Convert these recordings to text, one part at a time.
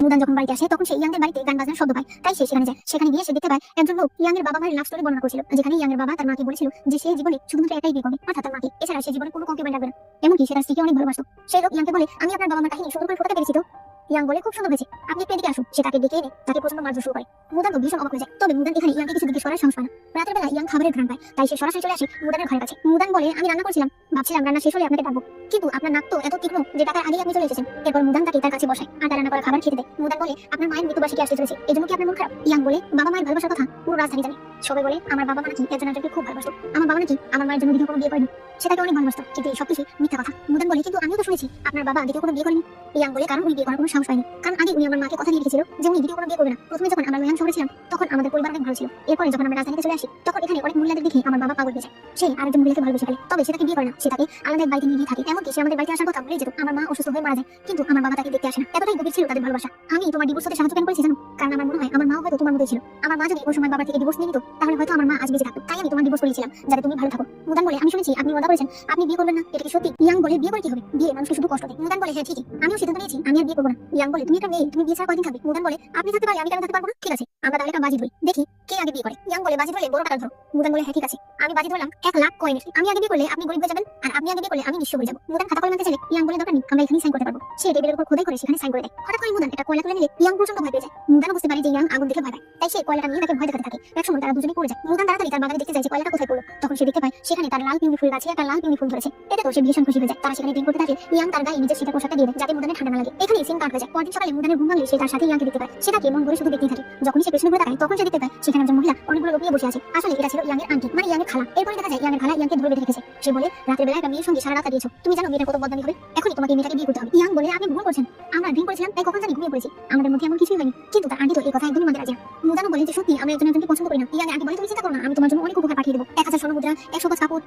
মুদান যখন বাড়িতে আসে তখন সে ইয়াংদের বাড়িতে গান বাজনার শব্দ পায়, তাই সে সেখানে যায়। সেখানে গিয়ে সে দেখতে পায় একজন লোক ইয়াংয়ের বাবা মায়ের লাভ স্টোরি বর্ণনা করছিল, যেখানে ইয়াংয়ের বাবা তার মাকে বলেছিল যে সে জীবনে শুধুমাত্র একাই বিয়ে করবে, অর্থাৎ তার মাকে, এছাড়া সে জীবনে কোনো কনকিউবেন রাখবে না। এমনকি সে তার স্ত্রীকে অনেক ভালোবাসতো। সেই লোক ইয়াংকে বলে, আমি আপনার বাবা মার কাহিনী সুন্দর করে ফোটাতে পেরেছি তো। ইয়াং বলে, খুব সুন্দর হয়েছে, আপনি একটু এদিকে আসুন। সে তাকে ডেকে এনে তাকে প্রচন্ড মারধর শুরু করে। মুদান তো ভীষণ অবাক হয়ে যায়। তবে মুদান এখানে ইয়াংকে কিছু দিকে সরার সাহস পায় না। রাতের বেলা ইয়াং খাবারের ঘ্রাণ পায়, তাই সে সরাসরি চলে আসে মুদানের ঘরের কাছে। মুদান বলে, আমি রান্না করছিলাম, ভাবছিলাম রান্না শেষ হলে আপনাকে ডাকবো, কিন্তু আপনার নাক তো এত তীক্ষ্ণ যে ডাকার আগেই আপনি চলে এসেছেন। এরপর মুদান তাকে তার কাছে বসায় আর তার রান্না করা খাবার খেতে দেয়। মুদান বলে, আপনার মায়ের মৃত্যুবার্ষিকী আসতে চলেছে, এজন্য কি আপনার মন খারাপ? ইয়াং বলে, বাবা মায়ের ভালোবাসার কথা পুরো রাজধানী জানে। সবাই বলে, আমার বাবা মা নাকি একজনকে খুব ভালোবাসতো, আমার বাবা নাকি আমার মায়ের জন্য দ্বিতীয় কোনো বিয়ে করেনি, সে তাকে অনেক ভালোবাসতো, কিন্তু এই সবকিছু মিথ্যা কথা। মুদান বলে, কিন্তু আমিও তো শুনেছি আপনার বাবা দ্বিতীয় কোনো বিয়ে করেনি। ইয়াং বলে, কারণ উনি বিয়ে করার কোনো সাহস পায়নি, কারণ আগে উনি আমার মাকে কথা দিয়ে রেখেছিল যে উনি দ্বিতীয় কোনো বিয়ে করবে না। প্রথমে যখন আমরা লোয়াং শহরে ছিলাম তখন আমাদের পরিবার অনেক ভালো ছিল, এরপরে যখন আমরা রাজধানীতে চলে আসি তখন এখানে অনেক মহিলাদের দেখে আমার বাবা পাগল হয়ে যায়। সে আরেকজন মহিলাকে ভালোবেসে ফেলে, তবে সে তাকে বিয়ে করে না, সে তাকে আলাদা এক বাড়িতে নিয়ে থাকে। এমনকি সে আমাদের বাড়িতে আসার কথা বলে যেত। আমার মা অসুস্থ হয়ে মারা যায়, কিন্তু আমার বাবা তাকে দেখতে আসে না। এতটাই গভীর ছিল তাদের ভালোবাসা। আমি তোমার ডিভোর্স হতে সাহায্য কেন করেছি জানো? কারণ আমার মনে হয় আমার মাও হয়তো তোমার মতোই ছিল। আমার মা যদি ওই সময় বাবা থেকে ডিভোর্স নিয়ে নিত তাহলে হয়তো আমার মা আজ বেঁচে থাকতো, তাই আমি তোমার ডিভোর্স করিয়েছিলাম যাতে তুমি ভালো থাকো। মুদান বলে, আমি শুনেছি আপনি ওয়াদা করেছেন আপনি বিয়ে করবেন না, এটা কি সত্যি? ইয়াং বলে, বিয়ে করে কি হবে, বিয়ে মানুষকে শুধু কষ্ট দেয়। মুদান বলে, হ্যাঁ ঠিকই, আমিও সিদ্ধান্ত নিয়েছি আমি আর বিয়ে করবো না। ইয়াং বলে, তুমি একটা মেয়ে, তুমি বিয়ে ছাড়া কয়দিন থাকবে? মুদান বলে, আপনি থাকতে পারি, আমি কেন থাকতে পারবো না? ঠিক আছে, আমরা তাহলে একটা বাজি ধরি, দেখি কে আগে বিয়ে করে। ইয়াং বলে, বাজি ধরলে বড় টাকা ধরো। মুদান বলে, হ্যাঁ ঠিক আছে, আমি বাজি ধরলাম 1,00,000 কয়েনের। আমি আগে বিয়ে করলে আপনি গরিব হয়ে যাবেন, আর আপনি আগে বিয়ে করলে আমি নিঃস্ব হয়ে যাবো। মুদান খাতা কলম আনতে চাইলে ইয়াং বলে, দরকার নেই, আমরা এখানেই সাইন করতে পারবো। সে টেবিলের উপর খোদাই করে সেখানে সাইন করে দেয়। হঠাৎ করে মুদান একটা কয়লা তুলে নিলে ইয়াং প্রচন্ড ভয় পেয়ে যায়। মুদান বুঝতে পারে যে ইয়াং আগুন দেখে ভয় পায়, তাই সে কয়লাটা নিয়ে তাকে ভয় দেখাতে থাকে। একসময় তারা দুজনেই পড়ে যায়। মুদান তাড়াতাড়ি তার বাগানে দেখতে যায় যে কয়লাটা কোথায় পড়লো। তখন সে দেখতে পায় সেখানে তার লাল পিউনি ফুল গাছে একটা লাল পিউনি ফুল ধরেছে। এতে তো সে ভীষণ খুশি হয়ে যায়। তারা সেখানে ড্রিঙ্ক করতে থাকে। ইয়াং তার গায়ে নিজের শীতের পোশাকটা দিয়ে দেয় যাতে মুদানের ঠান্ডা না লাগে। এখানে সিন কাট হয়ে যায়। পরদিন সকালে মুদানের ঘুম ভাঙলে সে তার সাথে ইয়াংকে দেখতে পায়। সে তাকে মন ভরে শুধু দেখতেই থাকে। যখনই সে পেছনে ঘুরে তাকায় তখন সে দেখতে পায় সেখানে একজন মহিলা অনেকগুলো লোক নিয়ে বসে আছে। আসলে এটা ছিল ইয়াংয়ের আন্টি, মানে ইয়াংয়ের খালা। এরপরে দেখা যায় ইয়াংয়ের খালা ইয়াংকে ধরে বেঁধে রেখেছে। সে বলে, রাতের বেলা একটা মেয়ের সঙ্গে সারা রাত কাটিয়েছো, তুমি জানো মেয়েটার কত বদনামি হবে, এখনই তোমাকে মেয়েটাকে বিয়ে করতে হবে। ইয়াং বলে, আপনি ভুল করছেন, আমরা ড্রিঙ্ক করেছিলাম তাই কখন জানি ঘুমিয়ে পড়েছি, আমাদের মধ্যে এমন কিছুই হয়নি। কিন্তু তার আন্টি তো এই কথা একদমই মানতে রাজি না। মুদানও বলে যে সত্যি আমরা একজনকে পছন্দ করি না। ইয়াং আন্টি বলে, তুমি চিন্তা করো না, আমি তোমার জন্য অনেক উপহার পাঠিয়ে দেবো, 1000 স্বর্ণ মুদ্রা, 100 গজ কাপড়।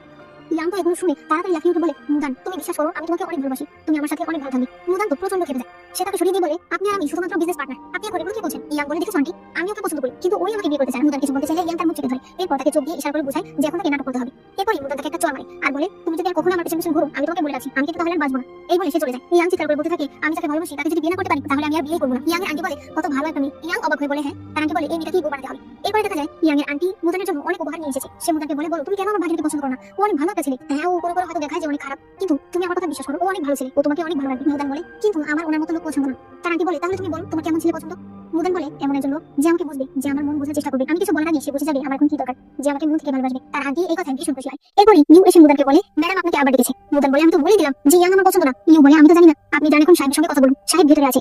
ইয়াং তো এগুলো শুনে তাড়াতাড়ি লাফিয়ে উঠে বলে, মুদান তুমি বিশ্বাস করো, আমি তোমাকে অনেক ভালোবাসি, তুমি আমার সাথে অনেক ভালো থাকবে। মুদান তো প্রচন্ড খেপে যায়। সে তাকে সরিয়ে দিয়ে বলে, আপনি আর আমি শুধুমাত্র বিজনেস পার্টনার, আপনি এখন এগুলো কি বলছেন? ইয়াং বলে, দেখো আন্টি, আমি ওকে পছন্দ করি, কিন্তু ওই আমাকে বিয়ে করতে চায়। মুদান কিছু বলতে চাইলে ইয়াং তার মুখ চেপে ধরে। এরপর তাকে চোখ দিয়ে ইশারা করে বোঝায় যে এখন তাকে নাটক করতে হবে। এরপরই মুদান তাকে একটা চড় মারে আর বলে, তুমি যদি আর কখনো আমার পেছনে ঘুরো আমি তোমাকে বলে রাখছি আমি কিন্তু তাহলে আর বাঁচবো না। এই বলে সে চলে যায়। ইয়াং চিৎকার করে বলতে থাকে, আমি যাকে ভালোবাসি তাকে যদি বিয়ে না করতে পারি তাহলে আমি আর বিয়ে করবো না। ইয়াং এর আন্টি বলে, কত ভালো একটা মেয়ে। ইয়াং অবাক হয়ে বলে, হ্যাঁ। তার আন্টি বলে, এই মেয়েটাকে বউ বানাতে হবে। এরপরে দেখা যায় ইয়াং এর আন্টি মুদানের জন্য অনেক উপহার নিয়ে এসেছে। সে মুদানকে বলে, বলো তুমি কেন আমার ভাগ্নিকে পছন্দ করো না? ও অনেক ভালো একটা ছেলে। হ্যাঁ, ও করে করে হয়তো দেখায় যে অনেক খারাপ, কিন্তু তুমি আমার কথা বিশ্বাস করো, ও অনেক ভালো ছেলে, ও তোমাকে অনেক ভালো লাগবে। মুদান বলে, কিন্তু আমার ওনার মতো লোক পছন্দ না। তার আন্টি বলে, তাহলে তুমি বলো তোমার কেমন ছেলে পছন্দ? মুদান বলে, এমন একজন লোক যে আমাকে বুঝবে, যে আমার মন বোঝার চেষ্টা করবে, আমি কিছু বলার আগে সে বুঝে যাবে আমার এখন কি দরকার, যে আমাকে মন থেকে ভালোবাসবে। তার আন্টি এই কথায় ভীষণ খুশি হয়। এরপরই নিউ এসে মুদানকে বলে, ম্যাডাম আপনাকে আবার ডেকেছে। মুদান বলে, আমি তো বলে দিলাম যে ইয়াং আমার পছন্দ না। নিউ বলে, আমি তো জানি না, আপনি জানেন এখন সাহেবের সঙ্গে কথা বলুন, সাহেব ভেতরে আছে।